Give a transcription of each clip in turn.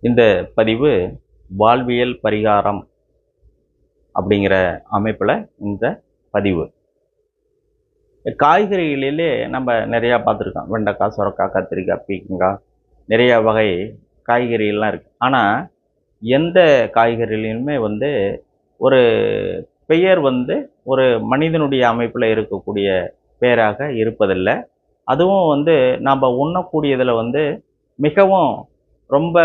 இந்த பதிவு வாழ்வியல் பரிகாரம் அப்படிங்கிற அமைப்பில் இந்த பதிவு. காய்கறிகளிலே நம்ம நிறையா பார்த்துருக்கோம். வெண்டைக்காய், சுரக்காய், கத்திரிக்காய், பீக்கங்காய், நிறையா வகை காய்கறிகள்லாம் இருக்குது. ஆனால் எந்த காய்கறிலையுமே ஒரு பெயர் ஒரு மனிதனுடைய அமைப்பில் இருக்கக்கூடிய பெயராக இருப்பதில்லை. அதுவும் நாம் உண்ணக்கூடியதில் மிகவும் ரொம்ப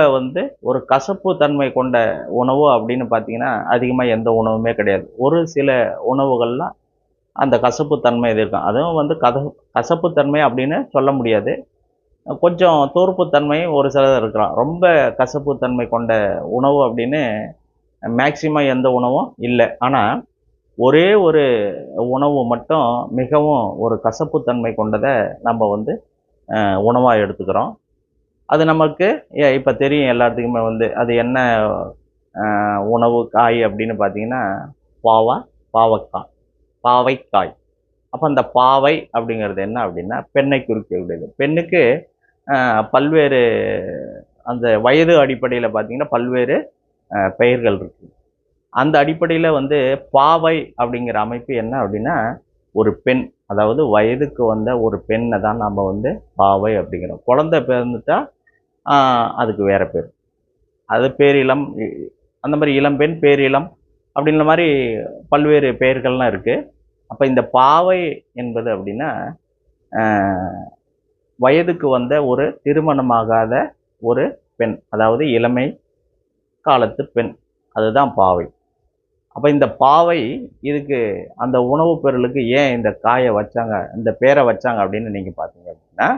ஒரு கசப்பு தன்மை கொண்ட உணவு அப்படின்னு பார்த்தீங்கன்னா அதிகமாக எந்த உணவுமே கிடையாது. ஒரு சில உணவுகள்லாம் அந்த கசப்பு தன்மை இது இருக்கும். அதுவும் கசப்பு தன்மை அப்படின்னு சொல்ல முடியாது. கொஞ்சம் தோற்பு தன்மை ஒரு சிலர் இருக்கலாம். ரொம்ப கசப்பு தன்மை கொண்ட உணவு அப்படின்னு மேக்சிமம் எந்த உணவும் இல்லை. ஆனால் ஒரே ஒரு உணவு மட்டும் மிகவும் ஒரு கசப்பு தன்மை கொண்டதை நம்ம உணவாக எடுத்துக்கிறோம். அது நமக்கு இப்போ தெரியும் எல்லாத்துக்குமே. அது என்ன உணவு காய் அப்படின்னு பார்த்தீங்கன்னா பாவக்காய், பாவைக்காய். அப்போ அந்த பாவை அப்படிங்கிறது என்ன அப்படின்னா பெண்ணை குறிக்கக்கூடியது. பெண்ணுக்கு பல்வேறு அந்த வயது அடிப்படையில் பார்த்தீங்கன்னா பல்வேறு பெயர்கள் இருக்குது. அந்த அடிப்படையில் பாவை அப்படிங்கிற அமைப்பு என்ன அப்படின்னா ஒரு பெண், அதாவது வயதுக்கு வந்த ஒரு பெண்ணை தான் நம்ம பாவை அப்படிங்கிறோம். குழந்தை பிறந்துட்டா அதுக்கு வேறு பேர், அது பேரிளம், அந்த மாதிரி இளம்பெண், பேரிளம் அப்படின்ற மாதிரி பல்வேறு பெயர்கள்லாம் இருக்குது. அப்போ இந்த பாவை என்பது அப்படின்னா வயதுக்கு வந்த ஒரு திருமணமாகாத ஒரு பெண், அதாவது இளமை காலத்து பெண், அதுதான் பாவை. அப்போ இந்த பாவை இதுக்கு அந்த உணவு பொருளுக்கு ஏன் இந்த காயை வச்சாங்க, இந்த பேரை வச்சாங்க அப்படின்னு நீங்கள் பார்த்தீங்க அப்படின்னா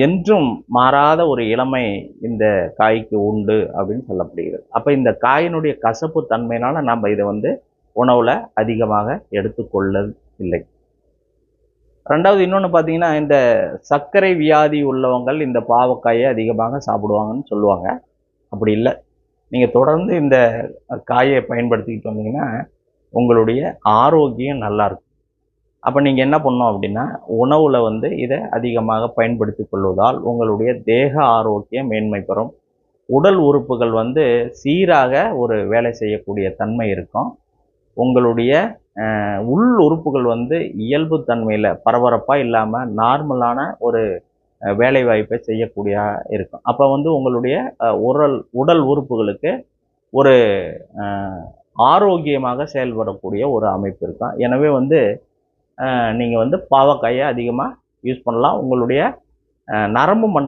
என்றும் மாறாத ஒரு இளமை இந்த காய்க்கு உண்டு அப்படின்னு சொல்லப்படுகிறது. அப்போ இந்த காயினுடைய கசப்பு தன்மையினால நம்ம இதை உணவில் அதிகமாக எடுத்துக்கொள்ள இல்லை. ரெண்டாவது இன்னொன்று பார்த்தீங்கன்னா இந்த சர்க்கரை வியாதி உள்ளவங்கள் இந்த பாவக்காயை அதிகமாக சாப்பிடுவாங்கன்னு சொல்லுவாங்க. அப்படி இல்லை. நீங்கள் தொடர்ந்து இந்த காயை பயன்படுத்திக்கிட்டு வந்தீங்கன்னா உங்களுடைய ஆரோக்கியம் நல்லாயிருக்கும். அப்போ நீங்கள் என்ன பண்ணணும் அப்படின்னா உணவில் இதை அதிகமாக பயன்படுத்தி கொள்வதால் உங்களுடைய தேக ஆரோக்கியம் மேன்மை பெறும். உடல் உறுப்புகள் சீராக ஒரு வேலை செய்யக்கூடிய தன்மை இருக்கும். உங்களுடைய உள் உறுப்புகள் இயல்பு தன்மையில் பரபரப்பாக இல்லாமல் நார்மலான ஒரு வேலை வாய்ப்பை செய்யக்கூடிய இருக்கும். அப்போ உங்களுடைய உடல் உறுப்புகளுக்கு ஒரு ஆரோக்கியமாக செயல்படக்கூடிய ஒரு அமைப்பு இருக்கும். எனவே நீங்கள் பாவக்காயை அதிகமாக யூஸ் பண்ணலாம். உங்களுடைய நரம்பு